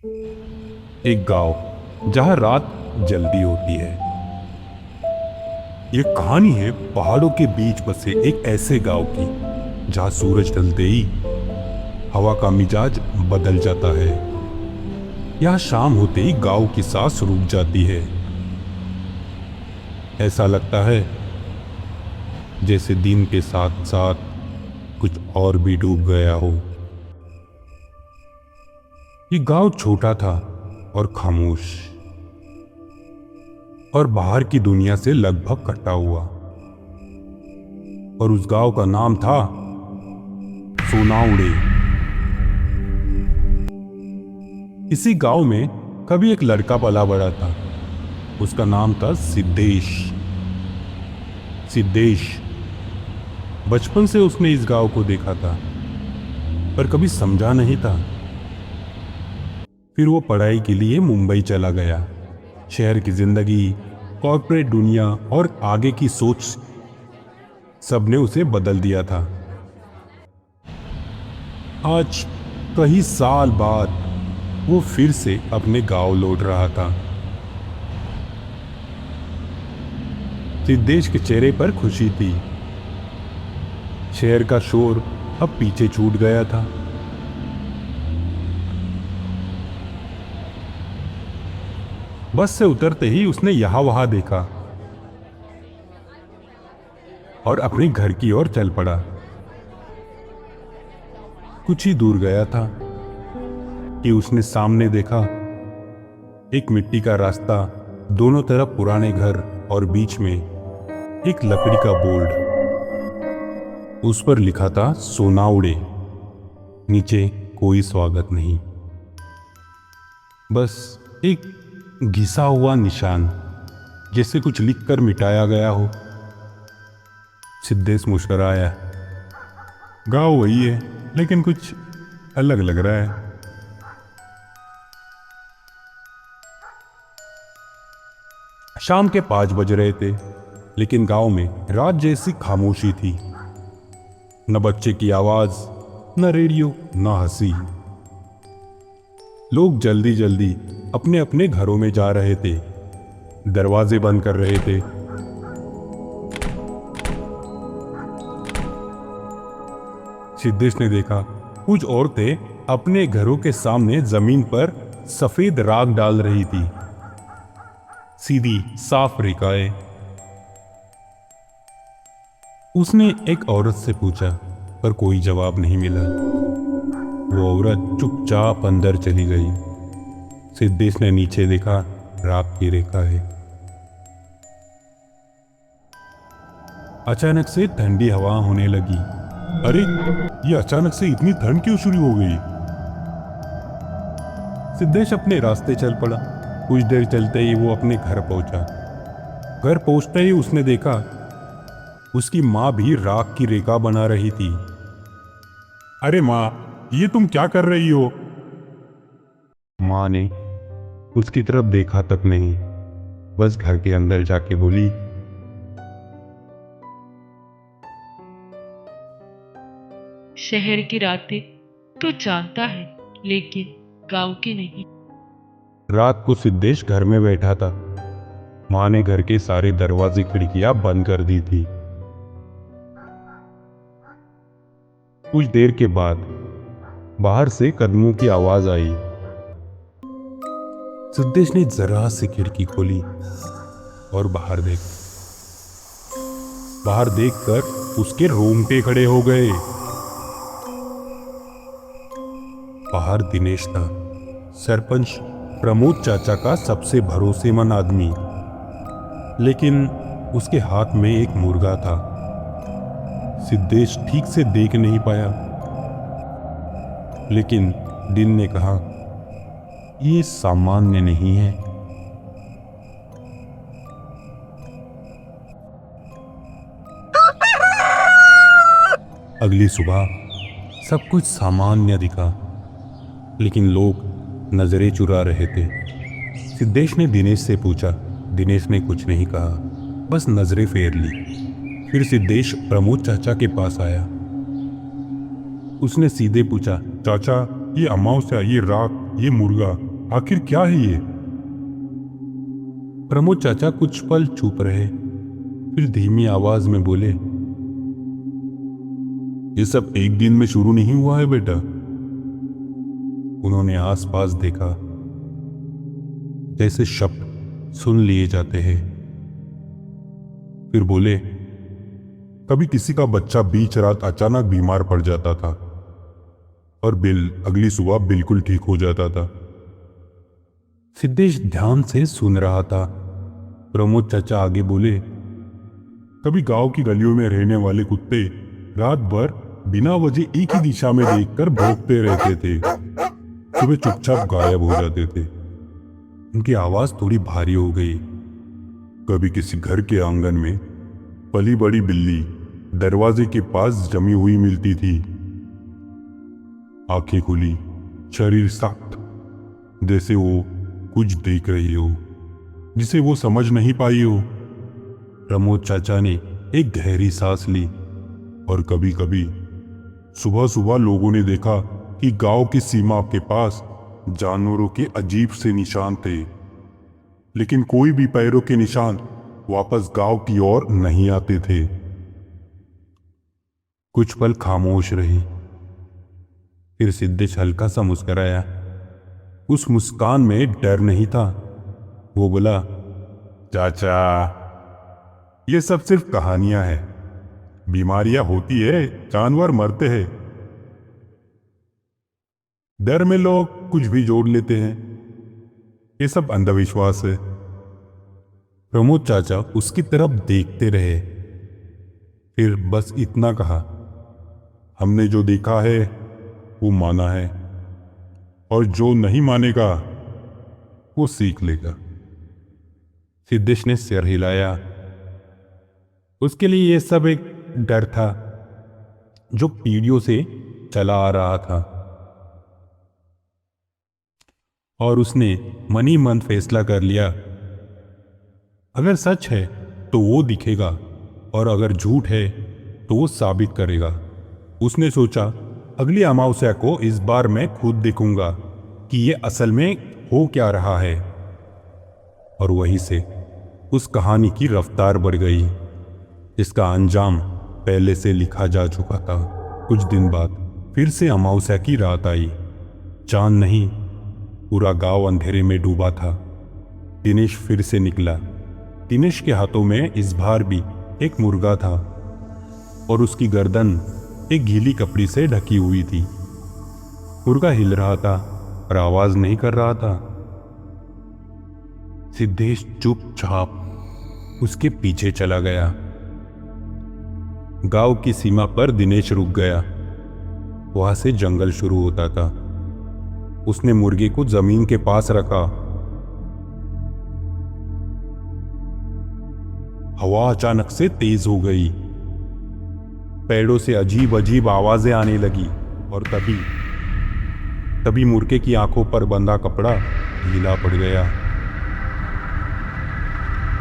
एक गांव जहां रात जल्दी होती है। ये कहानी है पहाड़ों के बीच बसे एक ऐसे गांव की जहां सूरज ढलते ही हवा का मिजाज बदल जाता है। यहाँ शाम होते ही गांव की सांस रुक जाती है। ऐसा लगता है जैसे दिन के साथ साथ कुछ और भी डूब गया हो। ये गांव छोटा था और खामोश और बाहर की दुनिया से लगभग कटा हुआ। और उस गांव का नाम था सोनाउड़े। इसी गांव में कभी एक लड़का पला बड़ा था। उसका नाम था सिद्धेश। सिद्धेश बचपन से उसने इस गांव को देखा था पर कभी समझा नहीं था। फिर वो पढ़ाई के लिए मुंबई चला गया। शहर की जिंदगी, कॉर्पोरेट दुनिया और आगे की सोच सबने उसे बदल दिया था। आज कई साल बाद वो फिर से अपने गांव लौट रहा था। सिद्धेश के चेहरे पर खुशी थी। शहर का शोर अब पीछे छूट गया था। बस से उतरते ही उसने यहां वहां देखा और अपने घर की ओर चल पड़ा। कुछ ही दूर गया था कि उसने सामने देखा एक मिट्टी का रास्ता, दोनों तरफ पुराने घर और बीच में एक लकड़ी का बोर्ड। उस पर लिखा था सोनाउड़े। नीचे कोई स्वागत नहीं, बस एक घिसा हुआ निशान, जैसे कुछ लिखकर मिटाया गया हो। सिद्धेश मुस्कुराया। गांव वही है लेकिन कुछ अलग लग रहा है। शाम के 5 बज रहे थे लेकिन गांव में रात जैसी खामोशी थी। न बच्चे की आवाज, न रेडियो, न हंसी। लोग जल्दी जल्दी अपने अपने घरों में जा रहे थे, दरवाजे बंद कर रहे थे। सिद्धेश ने देखा कुछ औरतें अपने घरों के सामने जमीन पर सफेद राख डाल रही थी, सीधी साफ रेखाएं। उसने एक औरत से पूछा पर कोई जवाब नहीं मिला। वो औरत चुपचाप अंदर चली गई। सिद्धेश ने नीचे देखा, राख की रेखा है। अचानक से ठंडी हवा होने लगी। अरे, ये अचानक से इतनी ठंड क्यों शुरू हो गई? सिद्धेश अपने रास्ते चल पड़ा। कुछ देर चलते ही वो अपने घर पहुंचा। घर पहुंचते ही उसने देखा उसकी माँ भी राख की रेखा बना रही थी। अरे माँ, ये तुम क्या कर रही हो? माँ ने उसकी तरफ देखा तक नहीं, बस घर के अंदर जाके बोली, शहर की रातें तो जानता है लेकिन गांव की नहीं। रात को सिद्धेश घर में बैठा था। माँ ने घर के सारे दरवाजे खिड़कियां बंद कर दी थी। कुछ देर के बाद बाहर से कदमों की आवाज आई। सिद्धेश ने जरा सी खिड़की खोली और बाहर देखकर उसके रोंगटे खड़े हो गए। बाहर दिनेश था, सरपंच प्रमोद चाचा का सबसे भरोसेमंद आदमी। लेकिन उसके हाथ में एक मुर्गा था। सिद्धेश ठीक से देख नहीं पाया, लेकिन दिल ने कहा, ये सामान्य नहीं है। अगली सुबह सब कुछ सामान्य दिखा, लेकिन लोग नजरें चुरा रहे थे। सिद्धेश ने दिनेश से पूछा। दिनेश ने कुछ नहीं कहा, बस नजरें फेर ली। फिर सिद्धेश प्रमोद चाचा के पास आया। उसने सीधे पूछा, चाचा, ये अमावस्या, ये राख, ये मुर्गा, आखिर क्या है ये? प्रमोद चाचा कुछ पल चुप रहे, फिर धीमी आवाज में बोले, ये सब एक दिन में शुरू नहीं हुआ है बेटा। उन्होंने आसपास देखा, जैसे शब्द सुन लिए जाते हैं। फिर बोले, कभी किसी का बच्चा बीच रात अचानक बीमार पड़ जाता था और अगली सुबह बिल्कुल ठीक हो जाता था। सिद्धेश ध्यान से सुन रहा था। प्रमोद चाचा आगे बोले, कभी गांव की गलियों में रहने वाले कुत्ते रात भर बिना वजह एक ही दिशा में देखकर भौंकते रहते थे, सुबह चुपचाप गायब हो जाते थे। उनकी आवाज थोड़ी भारी हो गई। कभी किसी घर के आंगन में पली बड़ी बिल्ली दरवाजे के पास जमी हुई मिलती थी, आंखें खुली, शरीर सख्त, जैसे वो कुछ देख रही हो जिसे वो समझ नहीं पाई हो। प्रमोद चाचा ने एक गहरी सांस ली। और कभी कभी सुबह सुबह लोगों ने देखा कि गांव की सीमा के पास जानवरों के अजीब से निशान थे, लेकिन कोई भी पैरों के निशान वापस गांव की ओर नहीं आते थे। कुछ पल खामोश रही, फिर सिद्धेश हल्का सा मुस्कुराया। उस मुस्कान में डर नहीं था। वो बोला, चाचा, ये सब सिर्फ कहानियां हैं। बीमारियां होती है, जानवर मरते हैं। डर में लोग कुछ भी जोड़ लेते हैं। ये सब अंधविश्वास है। प्रमोद चाचा उसकी तरफ देखते रहे, फिर बस इतना कहा, हमने जो देखा है वो माना है, और जो नहीं मानेगा वो सीख लेगा। सिद्धेश ने सिर हिलाया। उसके लिए यह सब एक डर था जो पीढ़ियों से चला आ रहा था, और उसने मन ही मन फैसला कर लिया, अगर सच है तो वो दिखेगा, और अगर झूठ है तो वो साबित करेगा। उसने सोचा, अगली अमावस्या को इस बार मैं खुद देखूंगा कि ये असल में हो क्या रहा है। और वहीं से उस कहानी की रफ्तार बढ़ गई, जिसका अंजाम पहले से लिखा जा चुका था। कुछ दिन बाद फिर से अमावस्या की रात आई। चांद नहीं, पूरा गांव अंधेरे में डूबा था। दिनेश फिर से निकला। दिनेश के हाथों में इस बार भी एक मुर्गा था, और उसकी गर्दन एक गीली कपड़ी से ढकी हुई थी। मुर्गा हिल रहा था और आवाज नहीं कर रहा था। सिद्धेश चुपचाप उसके पीछे चला गया। गांव की सीमा पर दिनेश रुक गया। वहां से जंगल शुरू होता था। उसने मुर्गे को जमीन के पास रखा। हवा अचानक से तेज हो गई। पेड़ों से अजीब अजीब आवाजें आने लगी, और तभी मुर्गे की आंखों पर बंधा कपड़ा ढीला पड़ गया।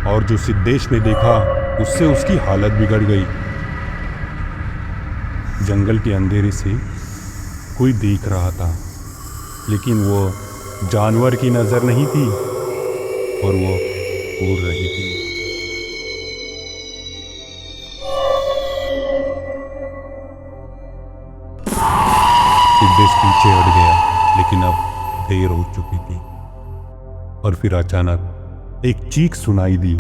और जो सिद्धेश ने देखा, उससे उसकी हालत बिगड़ गई। जंगल के अंधेरे से कोई देख रहा था, लेकिन वो जानवर की नजर नहीं थी, और वो उड़ रही थी। सिद्धेश पीछे हट गया, लेकिन अब देर हो चुकी थी। और फिर अचानक एक चीख सुनाई दी।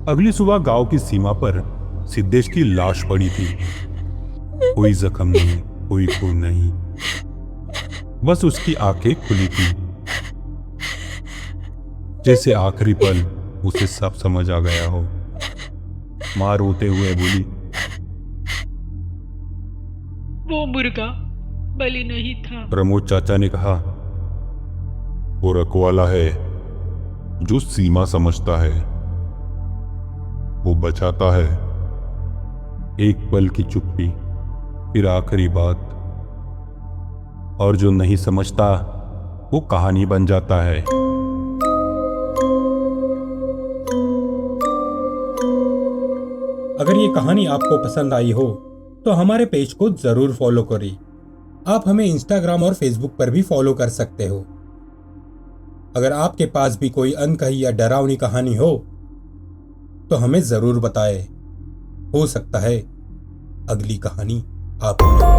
अगली सुबह गांव की सीमा पर सिद्धेश की लाश पड़ी थी। कोई जख्म नहीं, कोई खून नहीं, बस उसकी आंखें खुली थी। जैसे आखिरी पल उसे सब समझ आ गया हो। मां रोते हुए बोली, वो मुर्गा बलि नहीं था। प्रमोद चाचा ने कहा, वो रखवाला है जो सीमा समझता है, वो बचाता है। एक पल की चुप्पी, फिर आखिरी बात, और जो नहीं समझता वो कहानी बन जाता है। अगर ये कहानी आपको पसंद आई हो तो हमारे पेज को जरूर फॉलो करें। आप हमें इंस्टाग्राम और फेसबुक पर भी फॉलो कर सकते हो। अगर आपके पास भी कोई अनकही या डरावनी कहानी हो तो हमें जरूर बताएं। हो सकता है अगली कहानी आपकी हो।